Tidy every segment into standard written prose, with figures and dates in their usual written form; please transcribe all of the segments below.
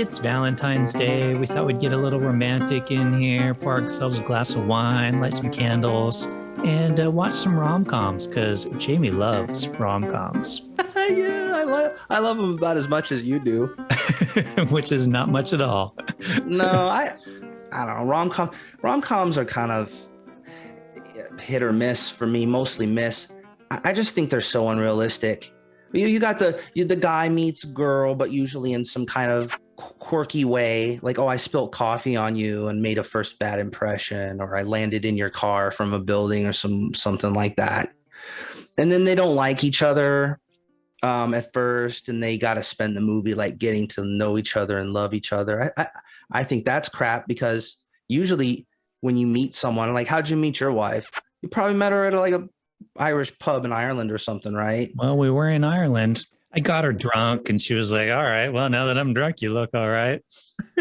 It's Valentine's Day. We thought we'd get a little romantic in here, pour ourselves a glass of wine, light some candles, and watch some rom-coms because Jamie loves rom-coms, Yeah, I love them about as much as you do. which is not much at all. No, I don't know. Rom-coms are kind of hit or miss for me, mostly miss. I just think they're so unrealistic. You got the guy meets girl, but usually in some kind of quirky way, like, oh, I spilled coffee on you and made a first bad impression, or I landed in your car from a building, or something like that. And then they don't like each other at first, and they got to spend the movie like getting to know each other and love each other. I think that's crap, because usually when you meet someone, like, how'd you meet your wife? You probably met her at like a Irish pub in Ireland or something, right? Well, we were in Ireland. I got her drunk and she was like, all right, well, now that I'm drunk, you look all right.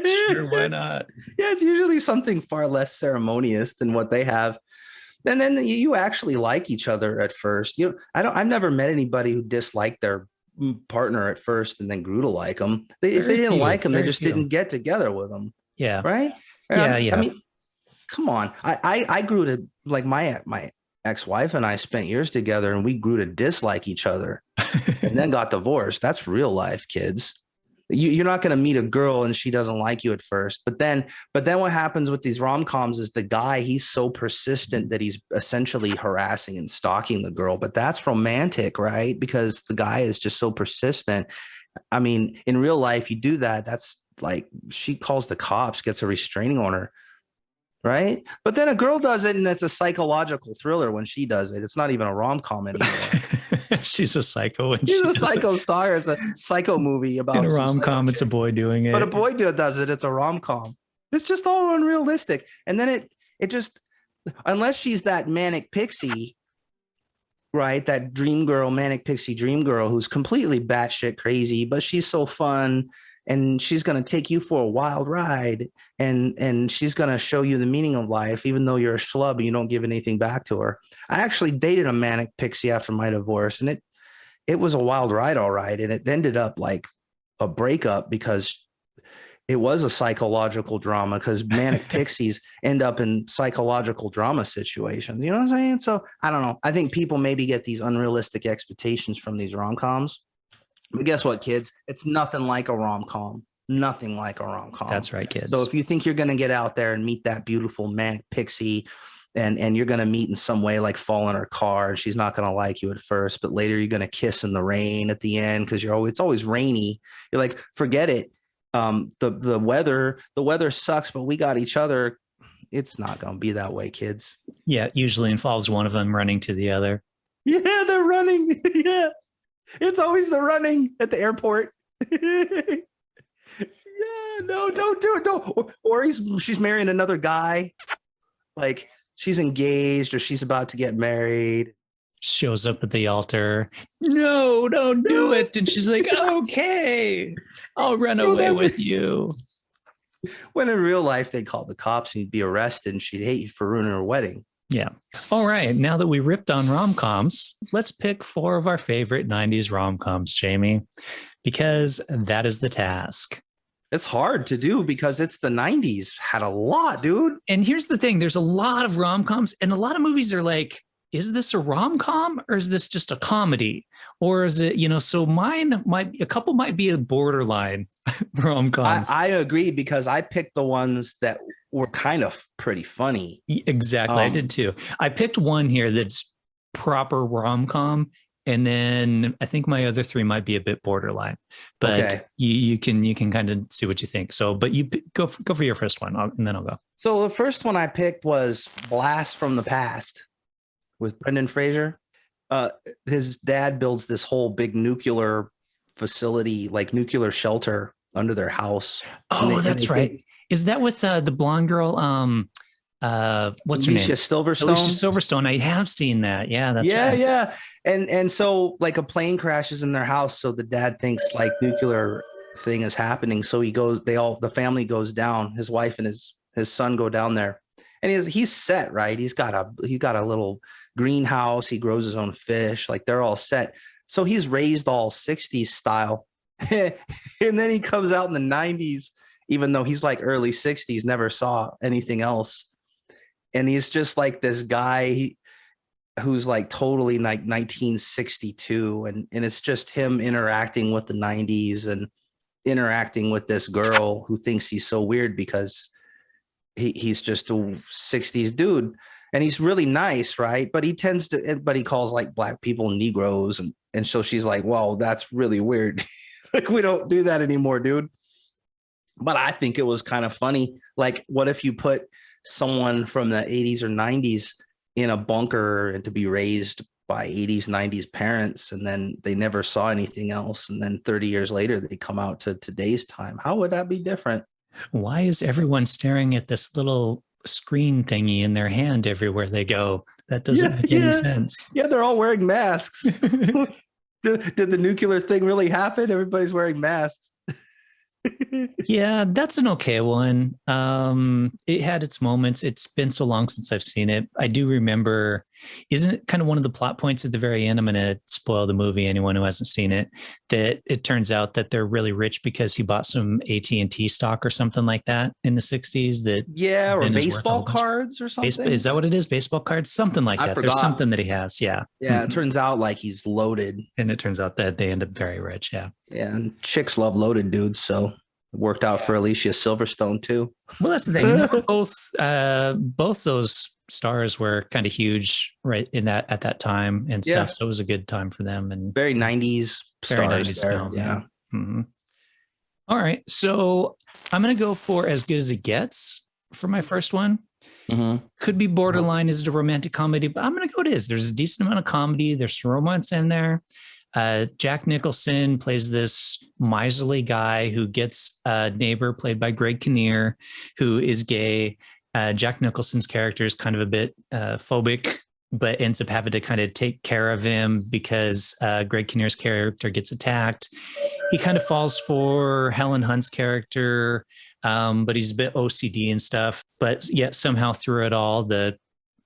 Sure, why not? Yeah, it's usually something far less ceremonious than what they have. And then you actually like each other at first. I've never met anybody who disliked their partner at first and then grew to like them. If they didn't like them, they just didn't get together with them, Yeah. right? Yeah. I mean, come on. I grew to like my ex-wife and I spent years together, and we grew to dislike each other and then got divorced. That's real life, kids. You're not going to meet a girl and she doesn't like you at first, but then what happens with these rom-coms is the guy, he's so persistent that he's essentially harassing and stalking the girl. But that's romantic, right? Because the guy is just so persistent. I mean, in real life, you do that, that's like, she calls the cops, gets a restraining order, right? But then a girl does it, and it's a psychological thriller when she does it. It's not even a rom-com anymore. She's a psycho. She's a psycho star. It's a psycho movie about in a rom-com. It's a boy doing it, but a boy does it. It's a rom-com. It's just all unrealistic. And then it just, unless she's that manic pixie, right? That dream girl, manic pixie dream girl, who's completely batshit crazy, but she's so fun, and she's going to take you for a wild ride, and she's going to show you the meaning of life, even though you're a schlub and you don't give anything back to her. I actually dated a manic pixie after my divorce, and it was a wild ride, all right, and it ended up like a breakup, because it was a psychological drama, because manic pixies end up in psychological drama situations. You know what I'm saying? So I don't know. I think people maybe get these unrealistic expectations from these rom-coms. But guess what, kids? It's nothing like a rom-com. Nothing like a rom-com. That's right, kids. So if you think you're going to get out there and meet that beautiful manic pixie, and you're going to meet in some way, like fall in her car, and she's not going to like you at first, but later you're going to kiss in the rain at the end, because it's always rainy. You're like, forget it. The weather sucks, but we got each other. It's not going to be that way, kids. Yeah, it usually involves one of them running to the other. Yeah, they're running. Yeah. It's always the running at the airport. Yeah, no, don't do it. Don't. Or she's marrying another guy. Like, she's engaged, or she's about to get married. Shows up at the altar. No, don't do it. And she's like, okay, I'll run away with you. When in real life, they call the cops and you'd be arrested, and she'd hate you for ruining her wedding. Yeah. All right. Now that we ripped on rom-coms, let's pick 4 of our favorite 90s rom-coms, Jamie, because that is the task. It's hard to do because it's the 90s. Had a lot, dude. And here's the thing. There's a lot of rom-coms, and a lot of movies are like, is this a rom-com, or is this just a comedy? Or is it, so a couple might be a borderline rom-coms. I agree, because I picked the ones that were kind of pretty funny. Exactly. I did too. I picked one here that's proper rom-com, and then I think my other 3 might be a bit borderline, but okay. you can kind of see what you think. So, but you go for your first one, and then I'll go. So the first one I picked was Blast from the Past with Brendan Fraser. His dad builds this whole big nuclear facility, like nuclear shelter under their house. Oh, that's right. Is that with the blonde girl? What's her name? Alicia Silverstone. Alicia Silverstone. I have seen that. Yeah, that's right. Yeah. And so like a plane crashes in their house, so the dad thinks like nuclear thing is happening. So the family goes down. His wife and his son go down there, and he's set, right? He's got a little greenhouse. He grows his own fish. Like, they're all set. So he's raised all 60s style. And then he comes out in the 90s, even though he's like early 60s, never saw anything else. And he's just like this guy who's like totally like 1962. And it's just him interacting with the 90s and interacting with this girl who thinks he's so weird because he's just a 60s dude. And he's really nice, right? But he calls like black people Negroes. And so she's like, well, that's really weird. Like, we don't do that anymore, dude. But I think it was kind of funny. Like, what if you put someone from the 80s or 90s in a bunker and to be raised by 80s, 90s parents, and then they never saw anything else. And then 30 years later, they come out to today's time. How would that be different? Why is everyone staring at this little screen thingy in their hand everywhere they go? That doesn't make any sense. Yeah, they're all wearing masks. Did the nuclear thing really happen? Everybody's wearing masks. Yeah, that's an okay one. It had its moments. It's been so long since I've seen it. I do remember, isn't it kind of one of the plot points at the very end? I'm going to spoil the movie, anyone who hasn't seen it, that it turns out that they're really rich because he bought some AT&T stock or something like that in the 60s. That or baseball cards or something. Is that what it is? Baseball cards? Something like that. There's something that he has. Yeah. Yeah. It turns out like he's loaded. And it turns out that they end up very rich. Yeah. Yeah. And chicks love loaded dudes. So it worked out for Alicia Silverstone too. Well, that's the thing. Both those stars were kind of huge at that time and stuff. Yeah. So it was a good time for them, and very 90s stars 90s there. Films, yeah. Mm-hmm. All right. So I'm going to go for As Good as It Gets for my first one. Mm-hmm. Could be borderline. Is it a romantic comedy? But I'm going to go it is. There's a decent amount of comedy. There's romance in there. Jack Nicholson plays this miserly guy who gets a neighbor played by Greg Kinnear, who is gay. Jack Nicholson's character is kind of a bit phobic, but ends up having to kind of take care of him because Greg Kinnear's character gets attacked. He kind of falls for Helen Hunt's character, but he's a bit OCD and stuff. But yet somehow through it all, the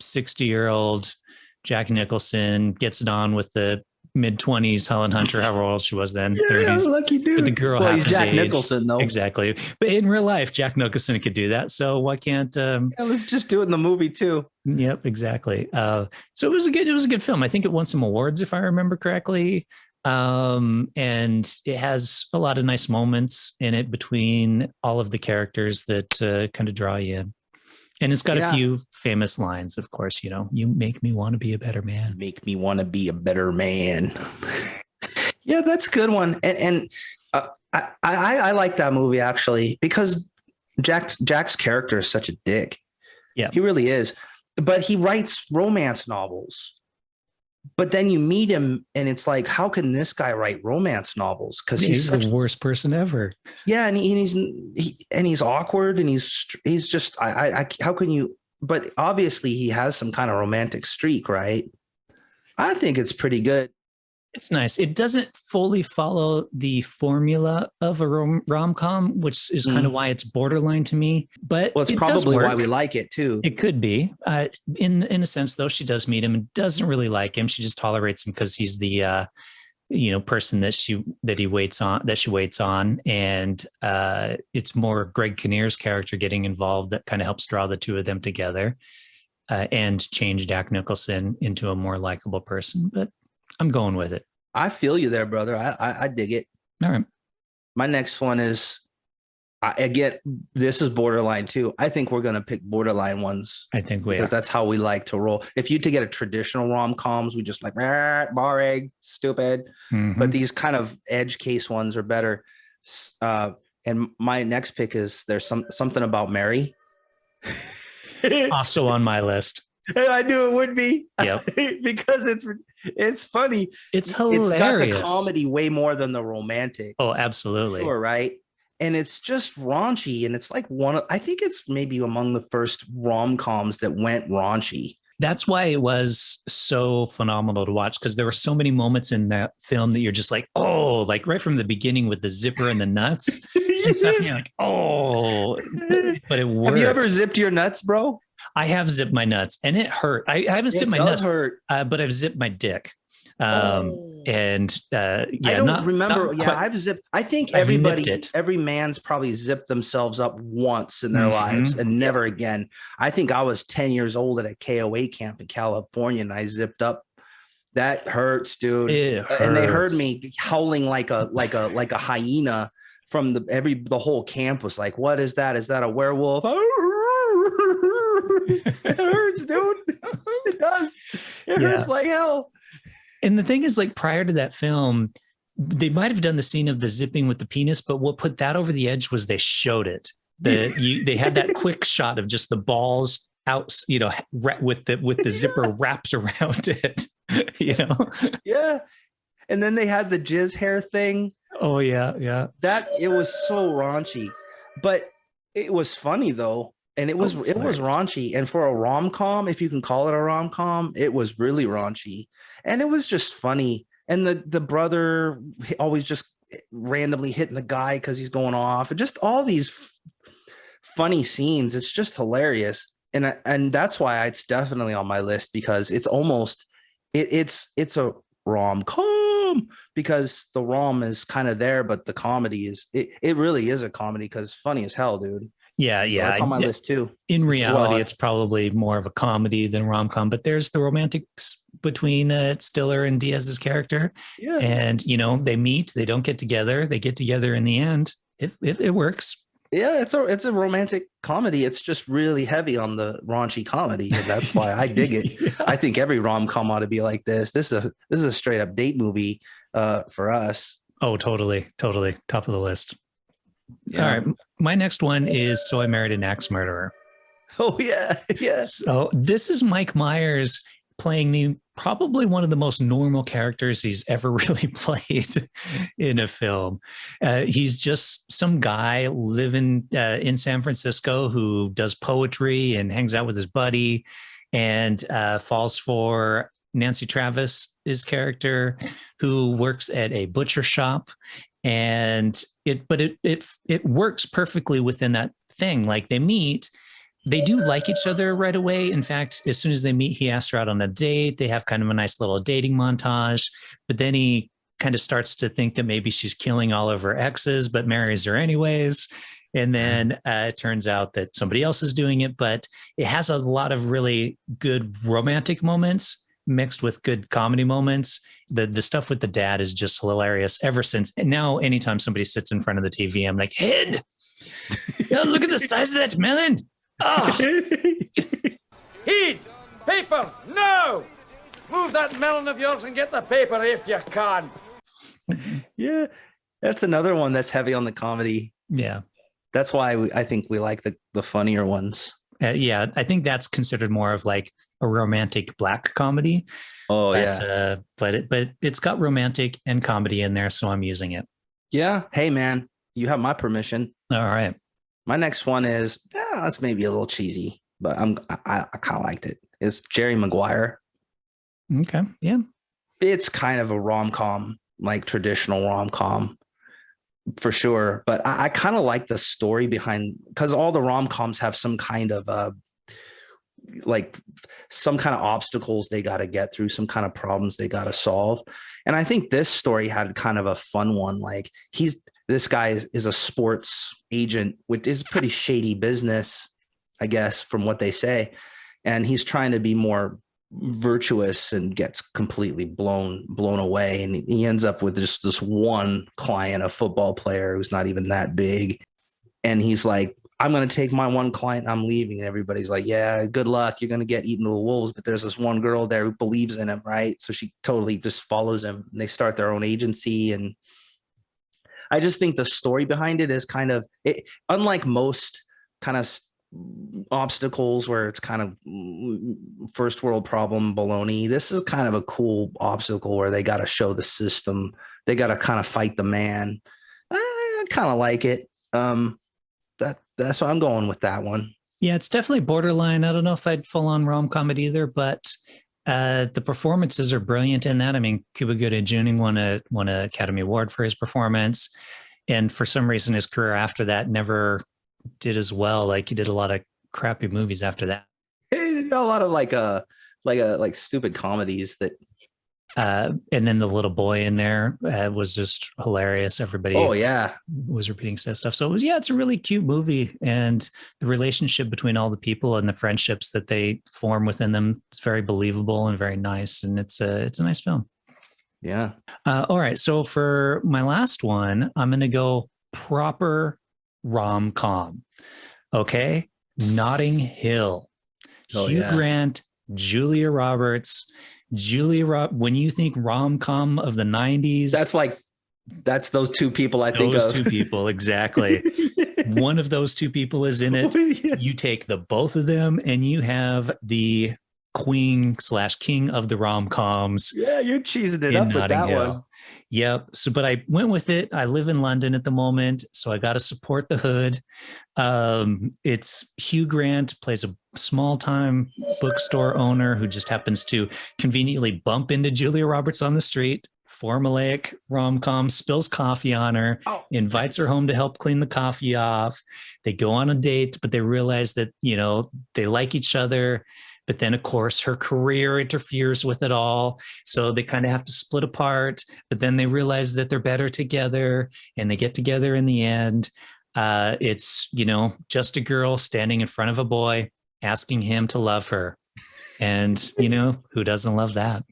60-year-old Jack Nicholson gets it on with the mid-20s Helen Hunter, however old she was then, 30s. Lucky dude. But the girl he's Jack Nicholson, though. Exactly. But in real life, Jack Nicholson could do that. So why can't... let's just do it in the movie, too. Yep, exactly. So it was a good film. I think it won some awards, if I remember correctly. And it has a lot of nice moments in it between all of the characters that kind of draw you in. And it's got a few famous lines, of course, you make me want to be a better man. Make me want to be a better man. Yeah, that's a good one. And I like that movie, actually, because Jack's character is such a dick. Yeah, he really is. But he writes romance novels. But then you meet him and it's like, how can this guy write romance novels? Because he's the worst person ever. Yeah. And he's awkward and he's just, how can you, but obviously he has some kind of romantic streak, right? I think it's pretty good. It's nice. It doesn't fully follow the formula of a rom-com, which is kind of why it's borderline to me. But it's probably why we like it too. It could be. In a sense, though, she does meet him and doesn't really like him. She just tolerates him because he's the person that she waits on, and it's more Greg Kinnear's character getting involved that kind of helps draw the two of them together and change Jack Nicholson into a more likable person. But I'm going with it. I feel you there, brother. I dig it. All right. My next one is, again, this is borderline too. I think we're going to pick borderline ones. I think we because that's how we like to roll. If you to get a traditional rom-coms, we just like, boring, stupid. Mm-hmm. But these kind of edge case ones are better. And my next pick is there's something about Mary. Also on my list. I knew it would be. Yep. Because it's funny. It's hilarious. It's got the comedy way more than the romantic. Oh, absolutely. Sure, right? And it's just raunchy. And it's like I think it's maybe among the first rom-coms that went raunchy. That's why it was so phenomenal to watch, because there were so many moments in that film that you're just like, oh, like right from the beginning with the zipper and the nuts and stuff. And you're like, oh, but it worked. Have you ever zipped your nuts, bro? I have zipped my nuts and it hurt. I haven't zipped my nuts, but I've zipped my dick. And yeah, I don't remember. not Yeah, quite, I've zipped. I think I've nipped everybody, it. every man's probably zipped themselves up once in their lives Mm-hmm. and Yep. never again. I think I was 10 years old at a KOA camp in California and I zipped up. That hurts, dude. It And they heard hurts. me howling like a hyena from the whole camp was like, "What is that? Is that a werewolf?" It hurts, dude. It does. It hurts like hell. And the thing is, like, prior to that film, they might have done the scene of the zipping with the penis, but what put that over the edge was they showed it. They had that quick shot of just the balls out, with the zipper wrapped around it. Yeah. And then they had the jizz hair thing. Oh yeah. That it was so raunchy, but it was funny though. And it was raunchy. And for a rom-com, if you can call it a rom-com, it was really raunchy. And it was just funny. And the brother always just randomly hitting the guy because he's going off. And just all these funny scenes. It's just hilarious. And that's why it's definitely on my list because it's almost it's a rom-com because the rom is kind of there, but the comedy is it really is a comedy because it's funny as hell, dude. Yeah. So that's on my list too. In reality, it's probably more of a comedy than rom-com, but there's the romantics between Stiller and Diaz's character. Yeah. And, they meet, they don't get together, they get together in the end. It works. Yeah, it's a romantic comedy. It's just really heavy on the raunchy comedy, and that's why I dig it. Yeah. I think every rom-com ought to be like this. This is a straight up date movie for us. Oh, totally. Top of the list. Yeah. All right. My next one is So I Married an Axe Murderer. Oh, yeah. So this is Mike Myers playing probably one of the most normal characters he's ever really played in a film. He's just some guy living in San Francisco who does poetry and hangs out with his buddy and falls for Nancy Travis's character, who works at a butcher shop. And it works perfectly within that thing. Like, they meet, they do like each other right away. In fact, as soon as they meet, he asks her out on a date. They have kind of a nice little dating montage, but then he kind of starts to think that maybe she's killing all of her exes, but marries her anyways. And then it turns out that somebody else is doing it, but it has a lot of really good romantic moments mixed with good comedy moments. The stuff with the dad is just hilarious ever since. And now anytime somebody sits in front of the TV, I'm like, Head, look at the size of that melon. Oh. Heed! Paper! No! Move that melon of yours and get the paper if you can. Yeah, that's another one that's heavy on the comedy. Yeah. That's why I think we like the funnier ones. Yeah, I think that's considered more of like a romantic black comedy. Oh, yeah. But it's got romantic and comedy in there, so I'm using it. Yeah. Hey, man, you have my permission. All right. My next one is that's maybe a little cheesy, but I kind of liked it. It's Jerry Maguire. Okay. Yeah. It's kind of a rom-com, like traditional rom-com for sure. But I kind of like the story behind, because all the rom-coms have some kind of like some kind of obstacles they got to get through, some kind of problems they got to solve. And I think this story had kind of a fun one. Like this guy is a sports agent, which is pretty shady business, I guess, from what they say. And he's trying to be more virtuous and gets completely blown away. And he ends up with just this one client, a football player who's not even that big. And he's like, I'm going to take my one client, I'm leaving. And everybody's like, yeah, good luck. You're going to get eaten with wolves. But there's this one girl there who believes in him, right? So she totally just follows him and they start their own agency. And I just think the story behind it is kind of, unlike most kind of obstacles where it's kind of first world problem baloney, this is kind of a cool obstacle where they got to show the system. They got to kind of fight the man. I kind of like it. That's why I'm going with that one. Yeah, it's definitely borderline. I don't know if I'd full on rom-com it either, but the performances are brilliant in that. I mean, Cuba Gooding Jr. won an Academy Award for his performance, and for some reason, his career after that never did as well. Like, he did a lot of crappy movies after that. He did a lot of like stupid comedies that And then the little boy in there was just hilarious. Everybody was repeating stuff. So it's a really cute movie, and the relationship between all the people and the friendships that they form within them, it's very believable and very nice. And it's a nice film. Yeah. All right. So for my last one, I'm going to go proper rom-com. Okay. Notting Hill. Hugh Grant, Julia Roberts. When you think rom-com of the 90s, that's those two people I think of. Those two people, exactly. One of those two people is in it. Yeah. You take the both of them and you have the queen/king of the rom-coms. Yeah, you're cheesing it up with that one. Yep. So, but I went with it. I live in London at the moment, so I got to support the hood. It's Hugh Grant plays a small-time bookstore owner who just happens to conveniently bump into Julia Roberts on the street. Formulaic rom-com, spills coffee on her, invites her home to help clean the coffee off. They go on a date, but they realize that, they like each other. But then, of course, her career interferes with it all. So they kind of have to split apart. But then they realize that they're better together, and they get together in the end. It's, just a girl standing in front of a boy asking him to love her. And, who doesn't love that?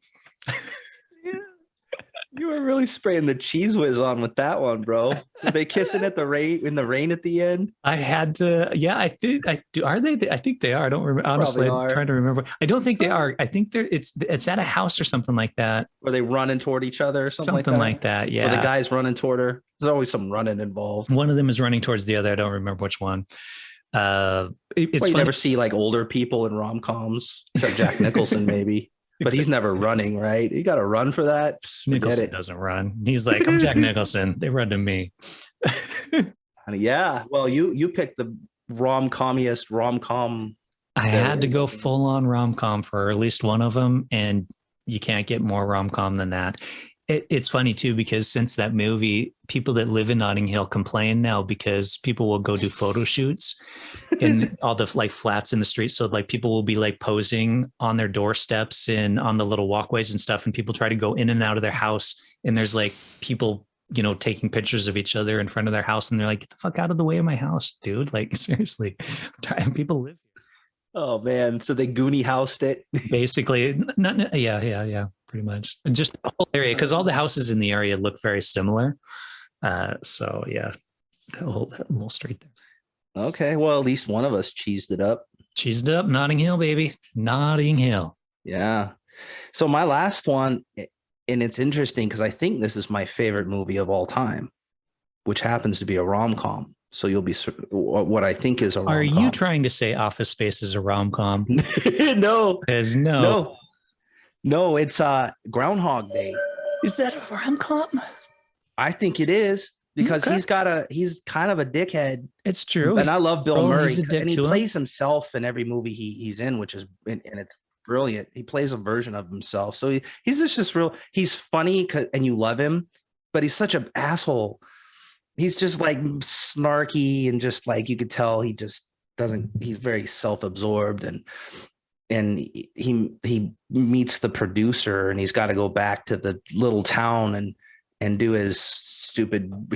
You were really spraying the cheese whiz on with that one, bro. Are they kissing in the rain at the end? I had to. Yeah, I think I do. Are they? I think they are. I don't remember. Honestly, I'm trying to remember. I don't think they are. I think it's at a house or something like that. Or they running toward each other or something like that. Yeah. Or the guy's running toward her. There's always some running involved. One of them is running towards the other. I don't remember which one. It's you never see like older people in rom-coms, except Jack Nicholson maybe. But he's never running, right? You got to run for that. Nicholson doesn't run. He's like, I'm Jack Nicholson. They run to me. Yeah. Well, you picked the rom-commiest rom-com. I had to go full on rom-com for at least one of them. And you can't get more rom-com than that. It's funny too, because since that movie, people that live in Notting Hill complain now because people will go do photo shoots in all the like flats in the street. So like people will be like posing on their doorsteps and on the little walkways and stuff. And people try to go in and out of their house. And there's like people, taking pictures of each other in front of their house. And they're like, get the fuck out of the way of my house, dude. Like seriously, people live here. Oh man. So they Goonie housed it. Basically. Yeah. Pretty much. Just the whole area, because all the houses in the area look very similar. So yeah, that whole street there. Okay. Well, at least one of us cheesed it up. Notting Hill, baby. Notting Hill. Yeah. So my last one, and it's interesting because I think this is my favorite movie of all time, which happens to be a rom-com. So you'll be what I think is a rom-com. Are you trying to say Office Space is a rom-com? No. No, it's Groundhog Day. Is that a rom-com? I think it is because he's kind of a dickhead. It's true. And I love Bill Murray. And he plays himself in every movie he's in, which is, and it's brilliant. He plays a version of himself. So he's just he's funny and you love him, but he's such an asshole. He's just like snarky and just like, you could tell he just he's very self-absorbed and he meets the producer and he's got to go back to the little town and do his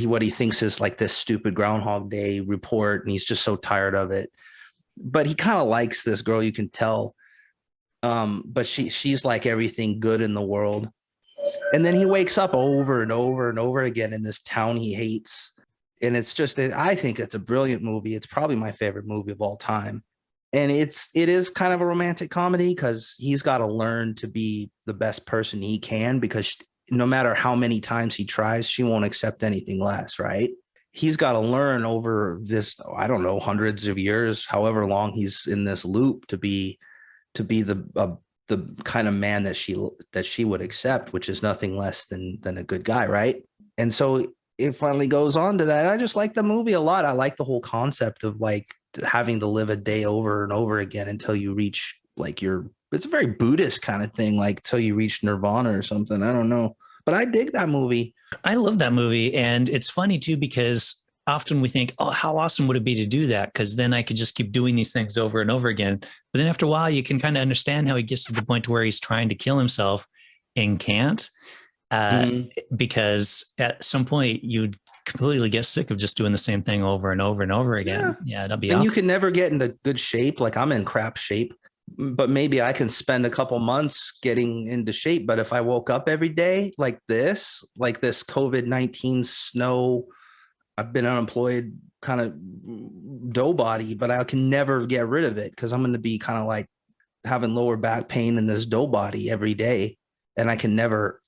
what he thinks is like this stupid Groundhog Day report. And he's just so tired of it, but he kind of likes this girl, you can tell. But she's like everything good in the world. And then he wakes up over and over and over again in this town he hates. And it's just, I think it's a brilliant movie. It's probably my favorite movie of all time. And it is kind of a romantic comedy because he's got to learn to be the best person he can, because no matter how many times he tries, she won't accept anything less, right? He's got to learn over this, I don't know, hundreds of years, however long he's in this loop to be the kind of man that she would accept, which is nothing less than a good guy, right? And so it finally goes on to that. I just like the movie a lot. I like the whole concept of like having to live a day over and over again until you reach like it's a very Buddhist kind of thing, like till you reach nirvana or something. I don't know, but I dig that movie. I love that movie. And it's funny too, because often we think, oh, how awesome would it be to do that? Because then I could just keep doing these things over and over again. But then after a while, you can kind of understand how he gets to the point where he's trying to kill himself. and can't, because at some point you'd completely get sick of just doing the same thing over and over and over again. Yeah, that'll be. And you can never get into good shape. Like I'm in crap shape, but maybe I can spend a couple months getting into shape. But if I woke up every day like this COVID-19 snow, I've been unemployed kind of dough body, but I can never get rid of it because I'm going to be kind of like having lower back pain in this dough body every day. And I can never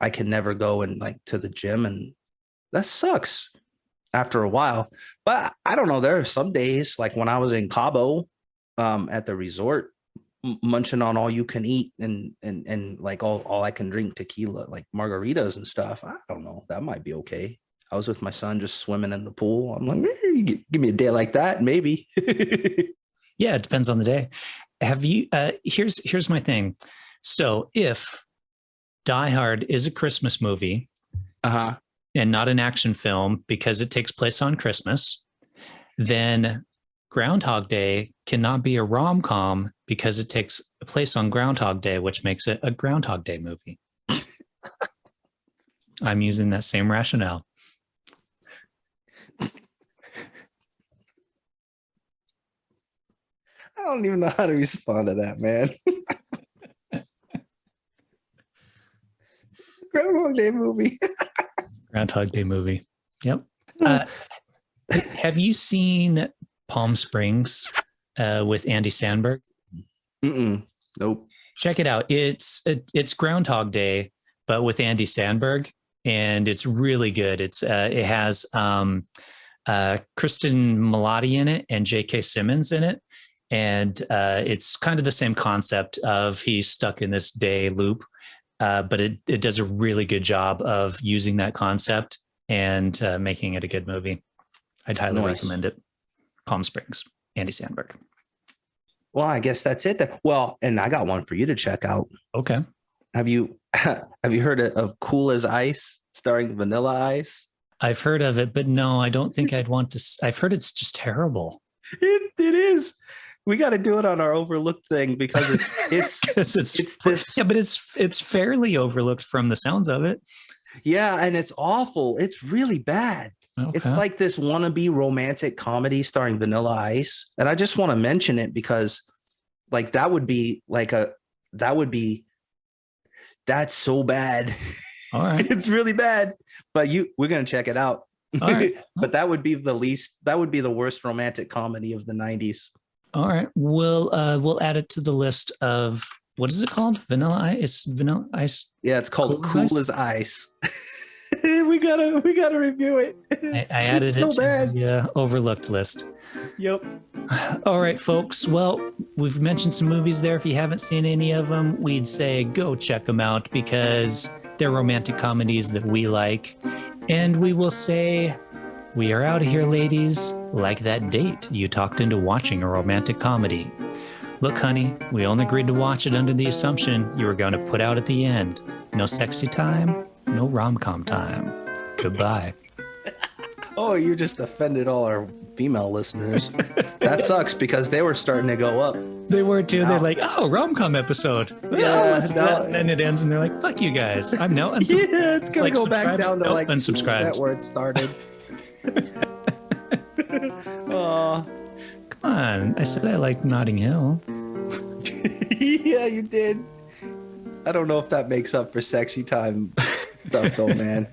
go and like to the gym, and that sucks after a while. But I don't know. There are some days like when I was in Cabo at the resort, munching on all you can eat and like all I can drink tequila, like margaritas and stuff. I don't know. That might be okay. I was with my son just swimming in the pool. I'm like, give me a day like that, maybe. Yeah, it depends on the day. Have you? Here's my thing. So if Die Hard is a Christmas movie, and not an action film because it takes place on Christmas, then Groundhog Day cannot be a rom-com because it takes place on Groundhog Day, which makes it a Groundhog Day movie. I'm using that same rationale. I don't even know how to respond to that, man. Groundhog Day movie. Groundhog Day movie. Yep. Have you seen Palm Springs with Andy Samberg? Nope. Check it out. It's Groundhog Day, but with Andy Samberg, and it's really good. It has Kristen Milotti in it and J.K. Simmons in it, and it's kind of the same concept of he's stuck in this day loop. But it does a really good job of using that concept and making it a good movie. I'd highly recommend it. Palm Springs, Andy Samberg. Well, I guess that's it then. Well, and I got one for you to check out. Okay. Have you heard of Cool as Ice starring Vanilla Ice? I've heard of it, but no, I don't think I'd want to. I've heard it's just terrible. It is. We got to do it on our overlooked thing because it's this. Yeah, but it's fairly overlooked from the sounds of it. Yeah, and it's awful. It's really bad. Okay. It's like this wannabe romantic comedy starring Vanilla Ice, and I just want to mention it because, like, that's so bad. All right, it's really bad. But we're gonna check it out. All right. But that would be the worst romantic comedy of the 90s. All right, we'll add it to the list of, what is it called? Vanilla Ice? It's Vanilla Ice. Yeah, it's called Cool as Ice. we gotta review it. I added it to the overlooked list. Yep. All right, folks. Well, we've mentioned some movies there. If you haven't seen any of them, we'd say go check them out because they're romantic comedies that we like. And we will say, we are out of here, ladies, like that date you talked into watching a romantic comedy. Look, honey, we only agreed to watch it under the assumption you were going to put out at the end. No sexy time, no rom-com time. Goodbye. Oh, you just offended all our female listeners. That sucks because they were starting to go up. They were too. They're like, oh, rom-com episode. Yeah, listen to that. And then it ends and they're like, fuck you guys. I'm now unsubscribed. Yeah, it's going to go back down to like unsubscribed. That where it started. Oh, come on. I said I like Notting Hill. Yeah, you did. I don't know if that makes up for sexy time stuff though, man.